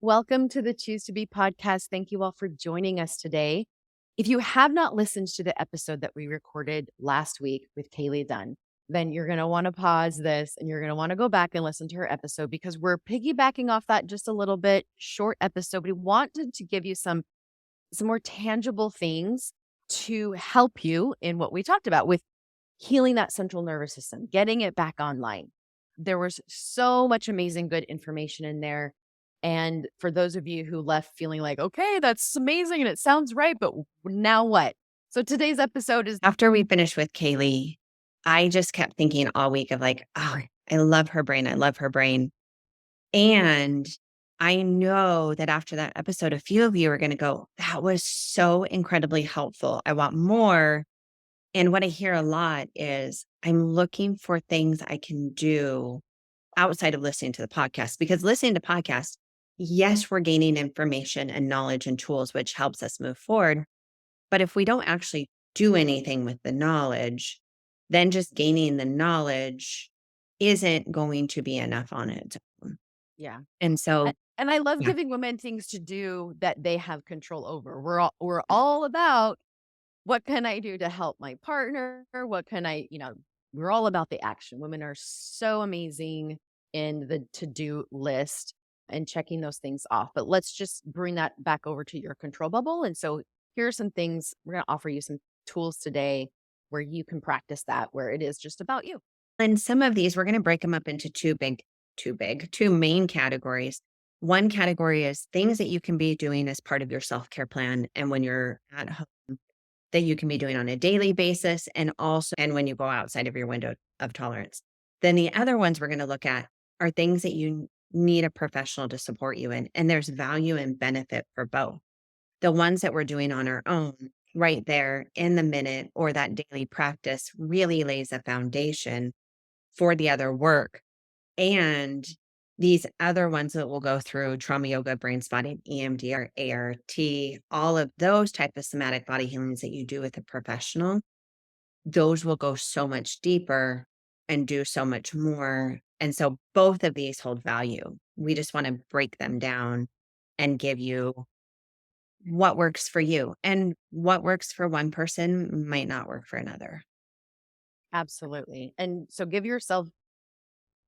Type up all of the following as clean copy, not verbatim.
Welcome to the Choose to Be podcast. Thank you all for joining us today. If you have not listened to the episode that we recorded last week with Kaylee Dunn, then you're going to want to pause this and you're going to want to go back and listen to her episode because we're piggybacking off that just a little bit short episode. We wanted to give you some more tangible things to help you in what we talked about with healing that central nervous system, getting it back online. There was so much amazing good information in there. And for those of you who left feeling like, okay, that's amazing and it sounds right, but now what? So today's episode is After we finished with Kaylee, I just kept thinking all week of like, oh, I love her brain. I love her brain. And I know that after that episode, a few of you are going to go, that was so incredibly helpful. I want more. And what I hear a lot is I'm looking for things I can do outside of listening to the podcast, because listening to podcasts, yes, we're gaining information and knowledge and tools, which helps us move forward. But if we don't actually do anything with the knowledge, then just gaining the knowledge isn't going to be enough on its own. yeah. And so, And I love yeah, giving women things to do that they have control over. We're all about what can I do to help my partner? What can we're all about the action. Women are so amazing in the to-do list and checking those things off. But let's just bring that back over to your control bubble. And so here are some things we're going to offer you some tools today where you can practice that, where it is just about you. and some of these, we're going to break them up into two main categories. One category is things that you can be doing as part of your self-care plan. And when you're at home, that you can be doing on a daily basis, and also, and when you go outside of your window of tolerance. Then the other ones we're going to look at are things that you need a professional to support you in. And there's value and benefit for both. The ones that we're doing on our own right there in the minute or that daily practice really lays a foundation for the other work. And these other ones that we'll go through, trauma yoga, brain spotting, EMDR, ART, all of those type of somatic body healings that you do with a professional, those will go so much deeper and do so much more. And so both of these hold value. We just want to break them down and give you what works for you, and what works for one person might not work for another. Absolutely. And so give yourself,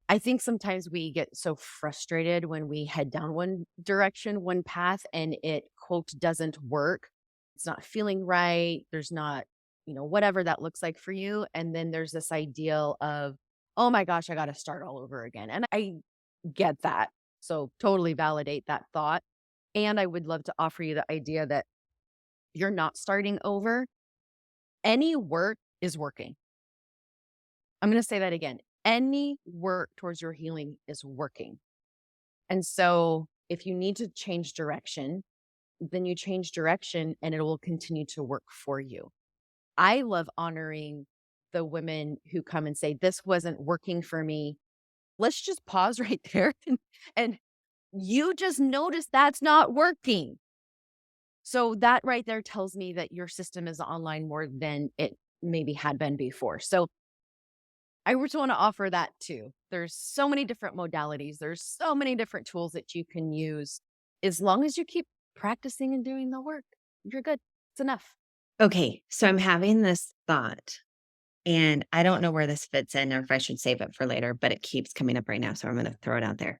I think sometimes we get so frustrated when we head down one direction, one path, and it quote doesn't work. It's not feeling right. There's not, whatever that looks like for you. And then there's this ideal of, oh my gosh, I got to start all over again. And I get that. So totally validate that thought. And I would love to offer you the idea that you're not starting over. Any work is working. I'm going to say that again. Any work towards your healing is working. And so if you need to change direction, then you change direction and it will continue to work for you. I love honoring the women who come and say, this wasn't working for me. Let's just pause right there. And you just notice that's not working. So that right there tells me that your system is online more than it maybe had been before. So I just want to offer that too. There's so many different modalities. There's so many different tools that you can use. As long as you keep practicing and doing the work, you're good. It's enough. Okay, so I'm having this thought, and I don't know where this fits in or if I should save it for later, but it keeps coming up right now, so I'm going to throw it out there.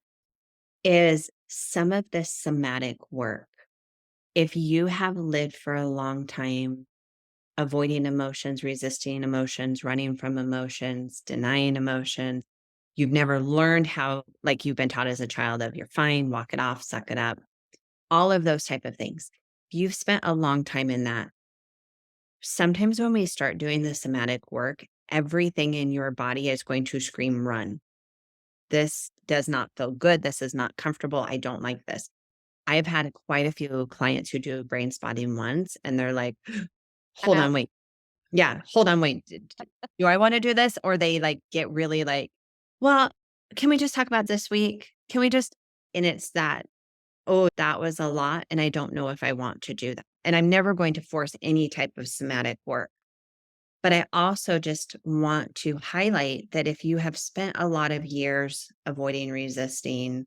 Is some of this somatic work, if you have lived for a long time avoiding emotions, resisting emotions, running from emotions, denying emotions, you've never learned how, like you've been taught as a child of you're fine, walk it off, suck it up, all of those type of things. If you've spent a long time in that, sometimes when we start doing the somatic work, everything in your body is going to scream, run. This does not feel good. This is not comfortable. I don't like this. I've had quite a few clients who do brain spotting once, and they're like, I'm hold out. on, wait. Yeah, hold on, wait. Do I want to do this? Or they like get really like, well, can we just talk about this week? Can we just, and it's that, oh, that was a lot. And I don't know if I want to do that. And I'm never going to force any type of somatic work. But I also just want to highlight that if you have spent a lot of years avoiding, resisting,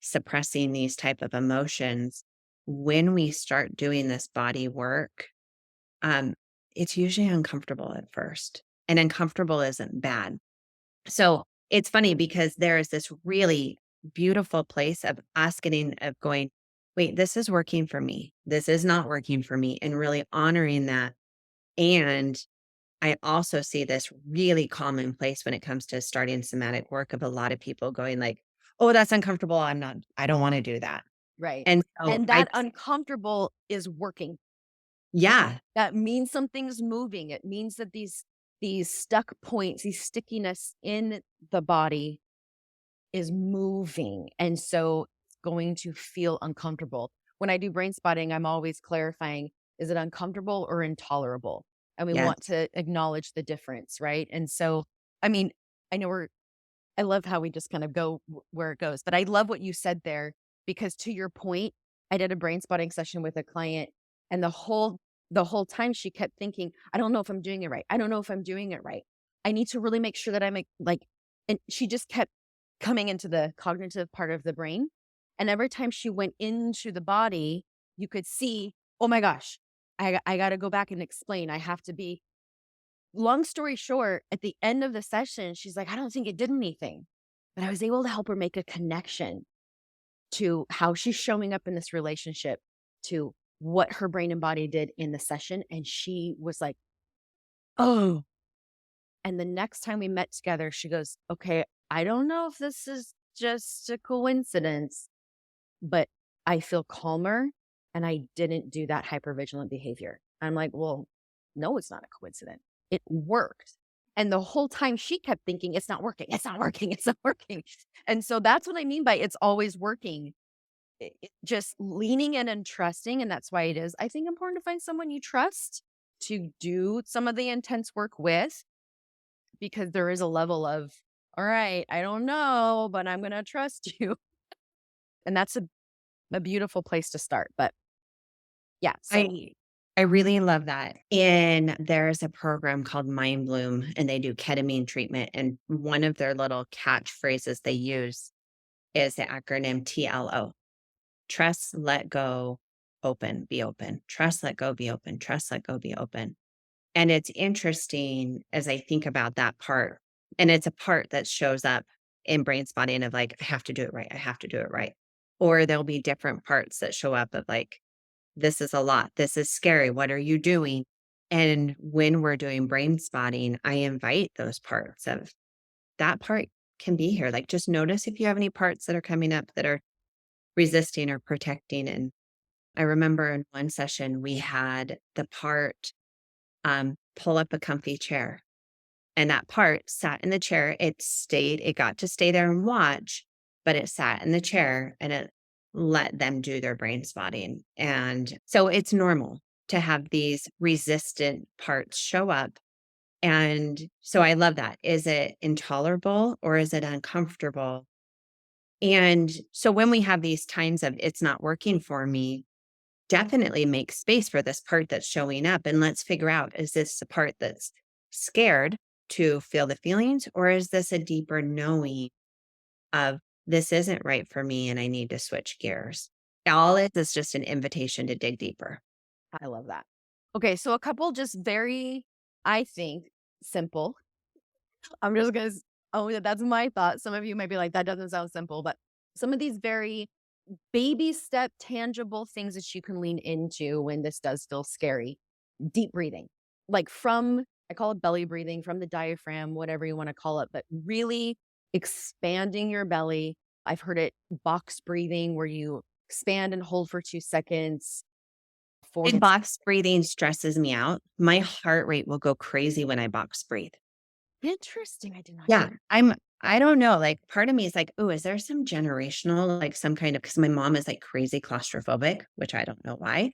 suppressing these type of emotions, when we start doing this body work, um, it's usually uncomfortable at first, and uncomfortable isn't bad. So it's funny because there is this really beautiful place of us getting of going, wait, this is working for me. This is not working for me, and really honoring that. And I also see this really common place when it comes to starting somatic work of a lot of people going like, oh, that's uncomfortable. I don't want to do that. Right. And so And that uncomfortable is working. yeah, That means something's moving. It means that these stuck points, these stickiness in the body is moving. And so it's going to feel uncomfortable. When I do brain spotting, I'm always clarifying, is it uncomfortable or intolerable? And we yes, want to acknowledge the difference, right? And so, I mean, I know I love how we just kind of go where it goes, but I love what you said there because to your point, I did a brain spotting session with a client and the whole time she kept thinking, I don't know if I'm doing it right. I don't know if I'm doing it right. I need to really make sure that I'm like and she just kept coming into the cognitive part of the brain. And every time she went into the body, you could see, oh my gosh, I got to go back and explain. I have to be long story short, at the end of the session, she's like, "I don't think it did anything." But I was able to help her make a connection to how she's showing up in this relationship, to what her brain and body did in the session, and she was like, "Oh." And the next time we met together, she goes, "Okay, I don't know if this is just a coincidence, but I feel calmer and I didn't do that hypervigilant behavior." I'm like, "Well, no, it's not a coincidence. It worked." And the whole time she kept thinking, "It's not working. It's not working. It's not working." And so that's what I mean by it's always working. Just leaning in and trusting. And that's why it is, I think, important to find someone you trust to do some of the intense work with, because there is a level of, all right, I don't know, but I'm going to trust you. And that's a beautiful place to start. But yeah, so I I really love that. And there's a program called Mind Bloom, and they do ketamine treatment. And one of their little catchphrases they use is the acronym TLO: trust, let go, open, be open. Trust, let go, be open. Trust, let go, be open. And it's interesting as I think about that part. And it's a part that shows up in brain spotting of like, I have to do it right. I have to do it right. Or there'll be different parts that show up of like, this is a lot. This is scary. What are you doing? And when we're doing brain spotting, I invite those parts of that part can be here. Like, just notice if you have any parts that are coming up that are resisting or protecting. And I remember in one session, we had the part pull up a comfy chair. And that part sat in the chair. It got to stay there and watch, but it sat in the chair and it let them do their brain spotting. And so it's normal to have these resistant parts show up. And so I love that. Is it intolerable or is it uncomfortable? And so when we have these times of it's not working for me, definitely make space for this part that's showing up. And let's figure out, is this the part that's scared to feel the feelings, or is this a deeper knowing of this isn't right for me and I need to switch gears? All it is just an invitation to dig deeper. I love that. Okay, so a couple just very, I think, simple. I'm just gonna oh, yeah, that's my thought. Some of you might be like, that doesn't sound simple, but some of these very baby step, tangible things that you can lean into when this does feel scary. Deep breathing, like from, I call it belly breathing, from the diaphragm, whatever you want to call it, but really expanding your belly. I've heard it box breathing, where you expand and hold for 2 seconds. For And it's box breathing stresses me out. My heart rate will go crazy when I box breathe. interesting. I did not Yeah, know. I don't know, like, part of me is like, "Ooh, is there some generational, like, some kind of?" Because my mom is, like, crazy claustrophobic, which I don't know why,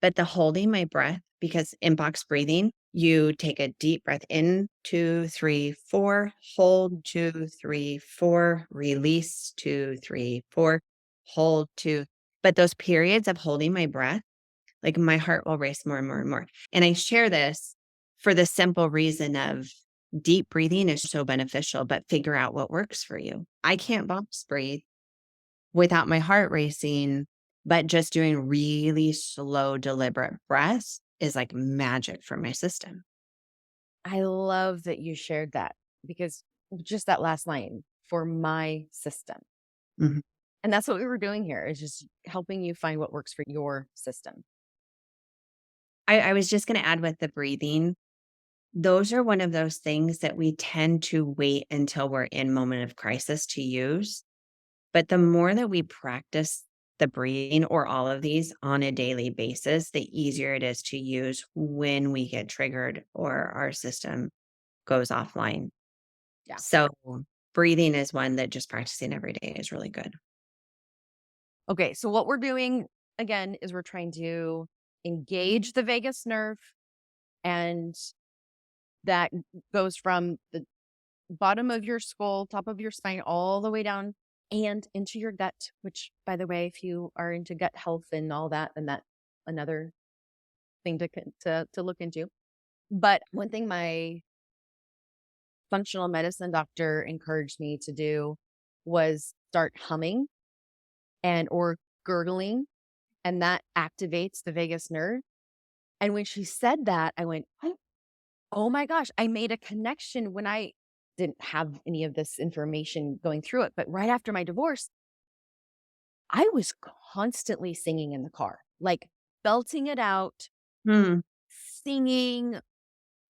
but the holding my breath, because in box breathing, you take a deep breath in, 2, 3, 4, hold, 2, 3, 4, release, 2, 3, 4, hold, 2, but those periods of holding my breath, like, my heart will race more and more and more, and I share this for the simple reason of deep breathing is so beneficial, but figure out what works for you. I can't box breathe, without my heart racing, but just doing really slow, deliberate breaths is like magic for my system. I love that you shared that because just that last line, "for my system." Mhm. And that's what we were doing here is just helping you find what works for your system. I was just going to add with the breathing, those are one of those things that we tend to wait until we're in moment of crisis to use. But the more that we practice the breathing or all of these on a daily basis, the easier it is to use when we get triggered or our system goes offline. Yeah. So, breathing is one that just practicing every day is really good. Okay, so what we're doing again is we're trying to engage the vagus nerve, and that goes from the bottom of your skull, top of your spine, all the way down and into your gut, which by the way, if you are into gut health and all that, then that another thing to look into. But one thing my functional medicine doctor encouraged me to do was start humming and or gurgling, and that activates the vagus nerve. And when she said that, I went, "Oh my gosh," I made a connection when I didn't have any of this information going through it, but right after my divorce, I was constantly singing in the car, like belting it out, Hmm. singing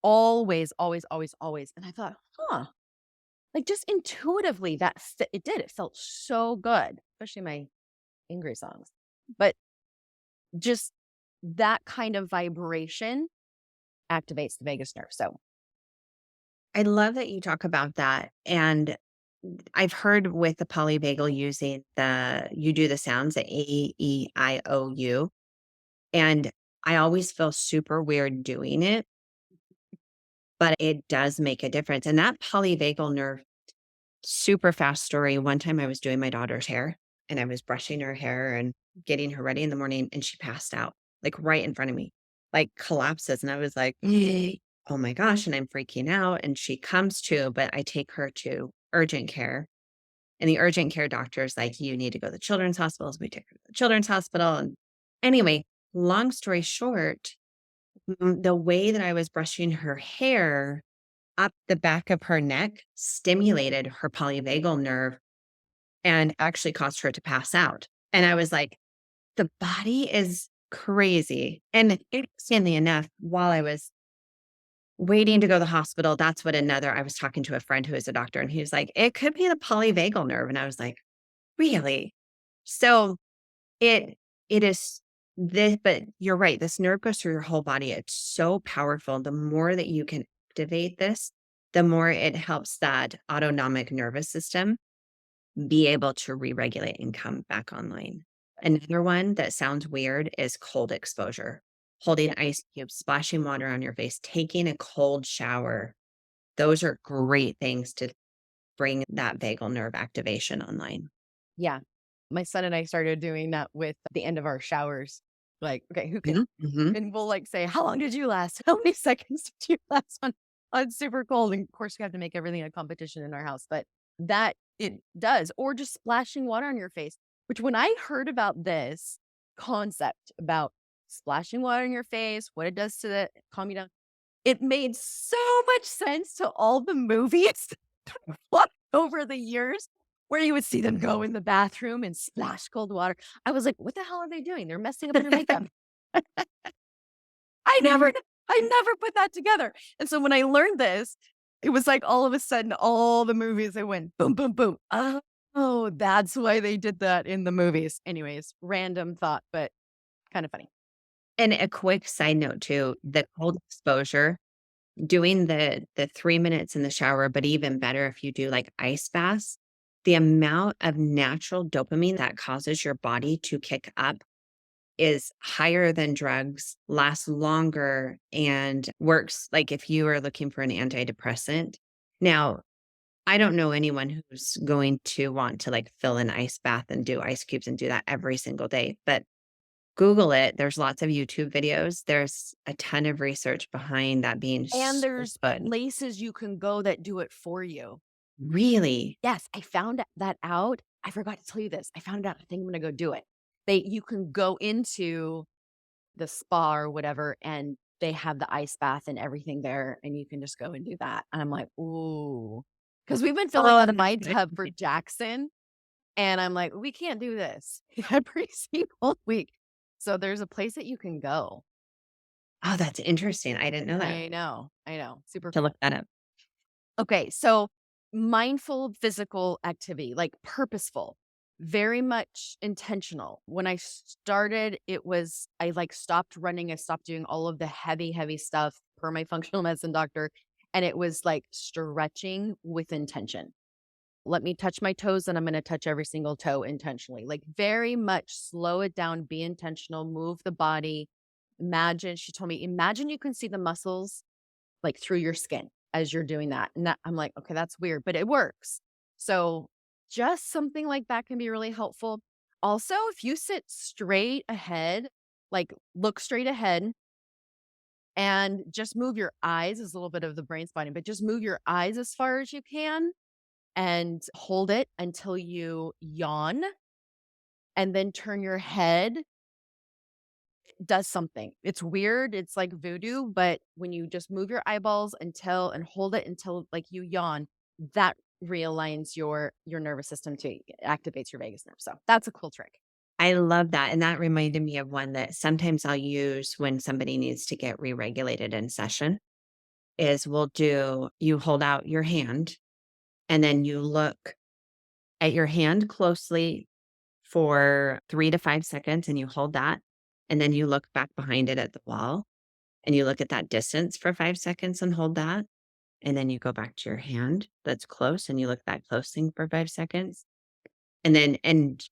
always, always, always, always. And I thought, huh, like just intuitively it did. It felt so good, especially my angry songs. But just that kind of vibration activates the vagus nerve. So I love that you talk about that. And I've heard with the polyvagal using you do the sounds, the A, E, I, O, U. And I always feel super weird doing it, but it does make a difference. And that polyvagal nerve, super fast story. One time I was doing my daughter's hair and I was brushing her hair and getting her ready in the morning and she passed out like right in front of me, like collapses. And I was like, oh my gosh. And I'm freaking out. And she comes to, but I take her to urgent care. And the urgent care doctor is like, you need to go to the children's hospital. So we take her to the children's hospital. And anyway, long story short, the way that I was brushing her hair up the back of her neck stimulated her polyvagal nerve and actually caused her to pass out. And I was like, the body is crazy. And interestingly enough, while I was waiting to go to the hospital, that's what I was talking to a friend who is a doctor, and he was like, it could be the polyvagal nerve. And I was like, really? So it it is this, but you're right, this nerve goes through your whole body. It's so powerful. The more that you can activate this, the more it helps that autonomic nervous system be able to re-regulate and come back online. Another one that sounds weird is cold exposure. Holding ice cubes, splashing water on your face, taking a cold shower. Those are great things to bring that vagal nerve activation online. yeah, my son and I started doing that with the end of our showers. Like, okay, who can Mhm, mhm. and we'll like say, "How long did you last? How many seconds did you last on super cold?" And of course, we have to make everything a competition in our house, but that it does. Or just splashing water on your face, which when I heard about this concept about splashing water in your face, what it does to the calm you down, it made so much sense to all the movies what over the years where you would see them go in the bathroom and splash cold water. I was like, "What the hell are they doing? They're messing up their makeup." I never I never put that together. And so when I learned this, it was like all of a sudden all the movies they went boom, boom, boom. Oh, that's why they did that in the movies. Anyways, random thought, but kind of funny. And a quick side note too, the cold exposure, doing the 3 minutes in the shower, but even better if you do like ice baths, the amount of natural dopamine that causes your body to kick up is higher than drugs, lasts longer, and works like if you are looking for an antidepressant. Now, I don't know anyone who's going to want to like fill an ice bath and do ice cubes and do that every single day, but Google it. There's lots of YouTube videos. There's a ton of research behind that being And so there's good. places you can go that do it for you. Really? Yes, I found that out. I forgot to tell you this. I found out. I think I'm gonna go do it. You can go into the spa or whatever, and they have the ice bath and everything there, and you can just go and do that. And I'm like, ooh, because we've been filling Oh, up that's my good. tub for Jackson, and I'm like, we can't do this. He had pre-sleep all week. So there's a place that you can go. Oh, that's interesting. I didn't know that. I know, super To look cool. that up. Okay, so mindful physical activity, like purposeful, very much intentional. When I started, I like stopped running, I stopped doing all of the heavy, heavy stuff per my functional medicine doctor. And it was like stretching with intention. Let me touch my toes and I'm going to touch every single toe intentionally. Like very much slow it down, be intentional, move the body. Imagine, she told me, imagine you can see the muscles like through your skin as you're doing that. And that I'm like, okay, that's weird, but it works. So just something like that can be really helpful. Also, if you sit straight ahead, like look straight ahead and just move your eyes is a little bit of the brain spotting, but just move your eyes as far as you can and hold it until you yawn and then turn your head does something. It's weird, it's like voodoo, but when you just move your eyeballs until and hold it until, like, you yawn, that realigns your nervous system too, it activates your vagus nerve, so that's a cool trick. I love that, and that reminded me of one that sometimes I'll use when somebody needs to get re-regulated in session, is we'll do you hold out your hand, and then you look at your hand closely for 3 to 5 seconds, and you hold that, and then you look back behind it at the wall, and you look at that distance for 5 seconds and hold that, and then you go back to your hand that's close, and you look at that close thing for 5 seconds, and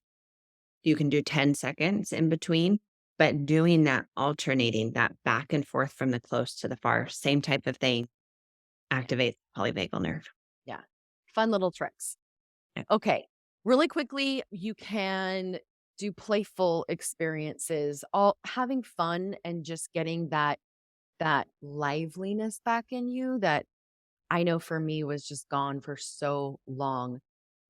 you can do 10 seconds in between, but doing that alternating, that back and forth from the close to the far, same type of thing, activates the polyvagal nerve. Yeah. Fun little tricks. Yeah. Okay, really quickly, you can do playful experiences, all having fun and just getting that liveliness back in you that I know for me was just gone for so long.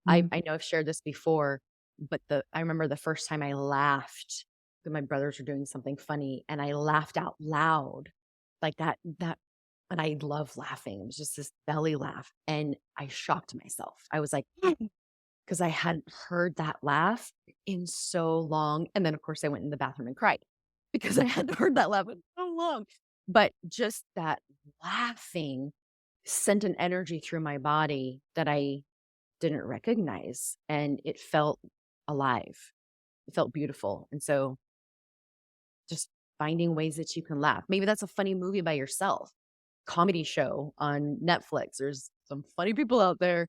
Mhm. I know I've shared this before, but I remember the first time I laughed when my brothers were doing something funny and I laughed out loud like that and I love laughing. It was just this belly laugh and I shocked myself. I was like, because I hadn't heard that laugh in so long. And then of course I went in the bathroom and cried because I hadn't heard that laugh in so long. But just that laughing sent an energy through my body that I didn't recognize, and it felt alive. It felt beautiful, and so just finding ways that you can laugh. Maybe that's a funny movie by yourself, comedy show on Netflix. There's some funny people out there,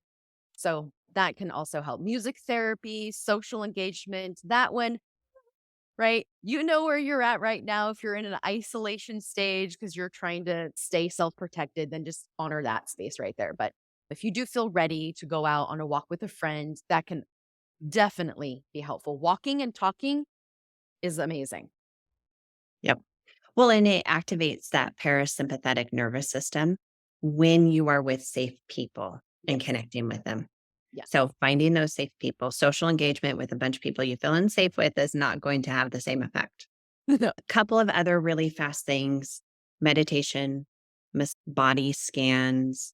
so that can also help. Music therapy, social engagement, that one, right? You know where you're at right now. If you're in an isolation stage because you're trying to stay self-protected, then just honor that space right there. But if you do feel ready to go out on a walk with a friend, that can definitely be helpful. Walking and talking is amazing. Yep. Well, and it activates that parasympathetic nervous system when you are with safe people and Yes. connecting with them. Yes. So finding those safe people, social engagement with a bunch of people you feel unsafe with is not going to have the same effect. No. A couple of other really fast things, meditation, body scans,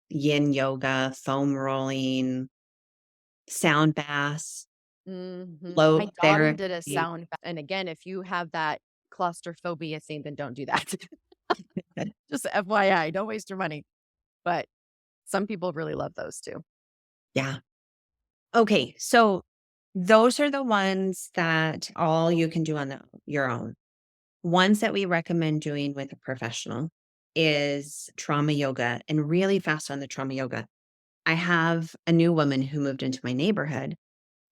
yin yoga, foam rolling, sound baths, Mhm. My flow daughter did a therapy. sound bath, and again, if you have that claustrophobia thing, then don't do that. Just FYI, don't waste your money. But some people really love those too. Yeah. Okay. So those are the ones that all you can do on your own. Ones that we recommend doing with a professional is trauma yoga and really fast on the trauma yoga. I have a new woman who moved into my neighborhood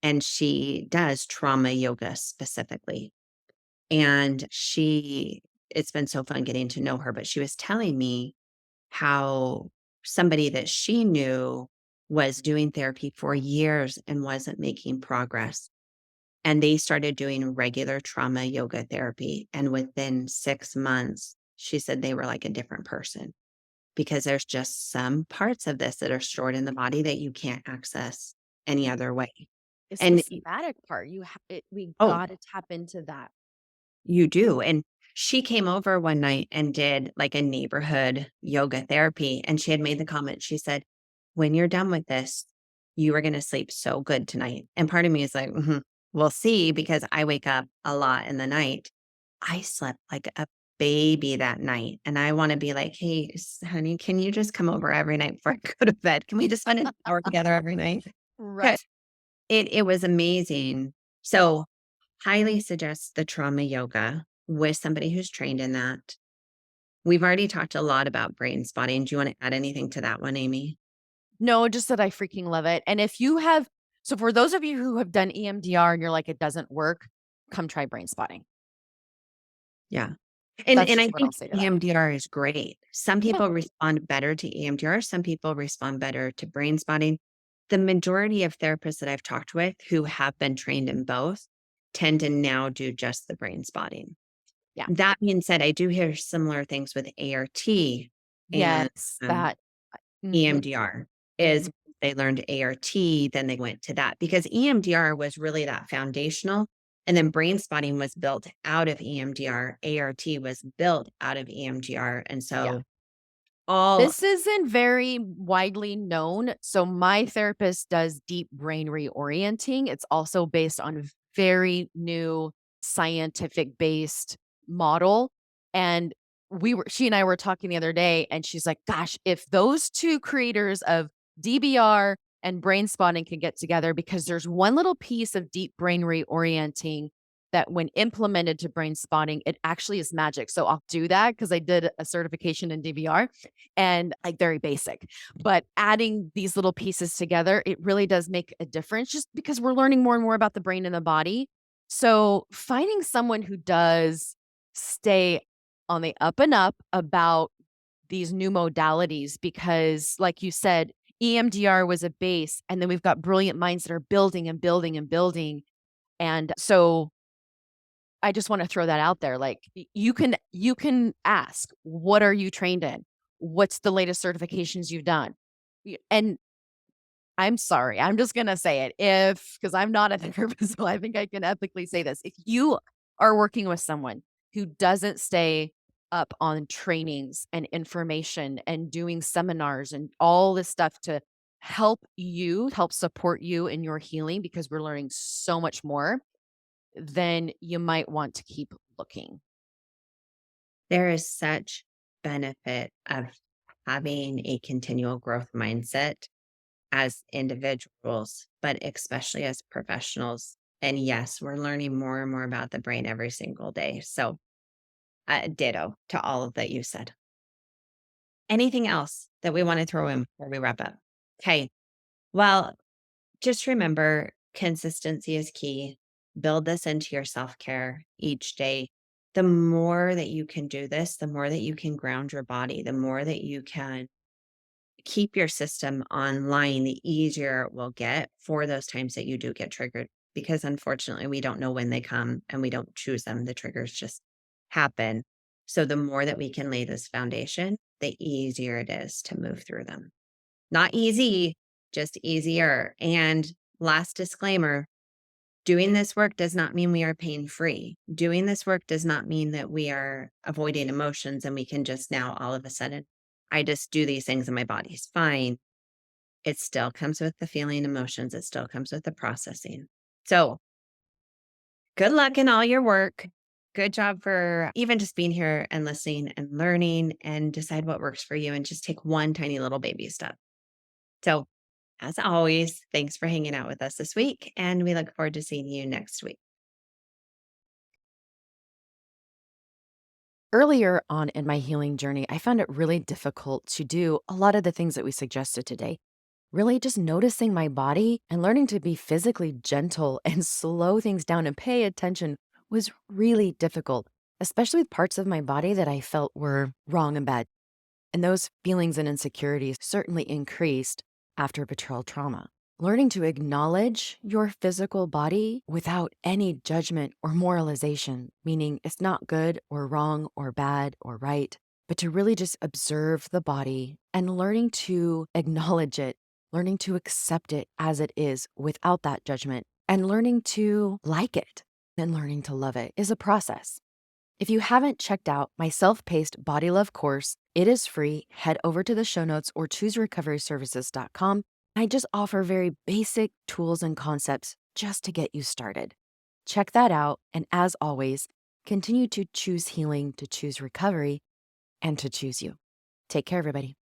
and she does trauma yoga specifically. And it's been so fun getting to know her, but she was telling me how somebody that she knew was doing therapy for years and wasn't making progress. And they started doing regular trauma yoga therapy. And within 6 months, she said they were like a different person because there's just some parts of this that are stored in the body that you can't access any other way. It's the And somatic part. We oh, gotta tap into that. you do. And she came over one night and did like a neighborhood yoga therapy. And she had made the comment, she said, when you're done with this, you are going to sleep so good tonight. And part of me is like, "Mhm, we'll see," because I wake up a lot in the night. I slept like a baby that night. And I want to be like, hey, honey, can you just come over every night before I go to bed? Can we just spend an hour together every night? Right. It was amazing. So, highly suggest the trauma yoga with somebody who's trained in that. We've already talked a lot about brain spotting. Do you wanna add anything to that one, Amy? No, just that I freaking love it, and if you have so for those of you who have done EMDR and you're like, "It doesn't work," come try brain spotting. Yeah. That's And just I what I'll think say to that. EMDR is great. Some Yeah. people respond better to EMDR, some people respond better to brain spotting. The majority of therapists that I've talked with who have been trained in both tend to now do just the brain spotting. Yeah. That being said, I do hear similar things with ART and, Yes, um, that mhm, EMDR is mhm. they learned ART, then they went to that because EMDR was really that foundational. And then brain spotting was built out of EMDR. ART was built out of EMDR. And Yeah. so all This isn't very widely known. So my therapist does deep brain reorienting. It's also based on very new scientific based model. And she and I were talking the other day and she's like, gosh, if those two creators of DBR and brain spotting could get together because there's one little piece of deep brain reorienting that when implemented to brain spotting, it actually is magic. So I'll do that because I did a certification in DBR and like very basic. But adding these little pieces together, it really does make a difference just because we're learning more and more about the brain and the body. So finding someone who does stay on the up and up about these new modalities, because like you said, EMDR was a base, and then we've got brilliant minds that are building and building and building. And so I just wanna throw that out there, like, you can ask, "What are you trained in? What's the latest certifications you've done?" And I'm sorry, I'm just gonna say it, if because 'cause I'm not a therapist, so I think I can ethically say this. If you are working with someone who doesn't stay up on trainings and information and doing seminars and all this stuff to help support you in your healing because we're learning so much more, then you might want to keep looking. there is such benefit of having a continual growth mindset as individuals, but especially as professionals. And yes, we're learning more and more about the brain every single day. So, ditto to all of that you said. Anything else that we want to throw in before we wrap up? Okay. Well, just remember consistency is key. Build this into your self care each day. The more that you can do this, the more that you can ground your body, the more that you can keep your system online, the easier it will get for those times that you do get triggered. Because unfortunately, we don't know when they come and we don't choose them. The triggers just happen. So the more that we can lay this foundation, the easier it is to move through them. Not easy, just easier. And last disclaimer, doing this work does not mean we are pain free. Doing this work does not mean that we are avoiding emotions and we can just now all of a sudden, I just do these things and my body's fine. It still comes with the feeling emotions, it still comes with the processing. So, good luck in all your work. Good job for even just being here and listening and learning and decide what works for you and just take one tiny little baby step. So, as always, thanks for hanging out with us this week, and we look forward to seeing you next week. Earlier on in my healing journey, I found it really difficult to do a lot of the things that we suggested today. Really just noticing my body and learning to be physically gentle and slow things down and pay attention was really difficult, especially with parts of my body that I felt were wrong and bad. And those feelings and insecurities certainly increased after betrayal trauma. Learning to acknowledge your physical body without any judgment or moralization, meaning it's not good or wrong or bad or right, but to really just observe the body and learning to acknowledge it, learning to accept it as it is without that judgment And learning to like it and learning to love it is a process. If you haven't checked out my self paced body love course, it is free. Head over to the show notes or chooserecoveryservices.com. I just offer very basic tools and concepts just to get you started. Check that out. And as always, continue to choose healing, to choose recovery, and to choose you. Take care, everybody.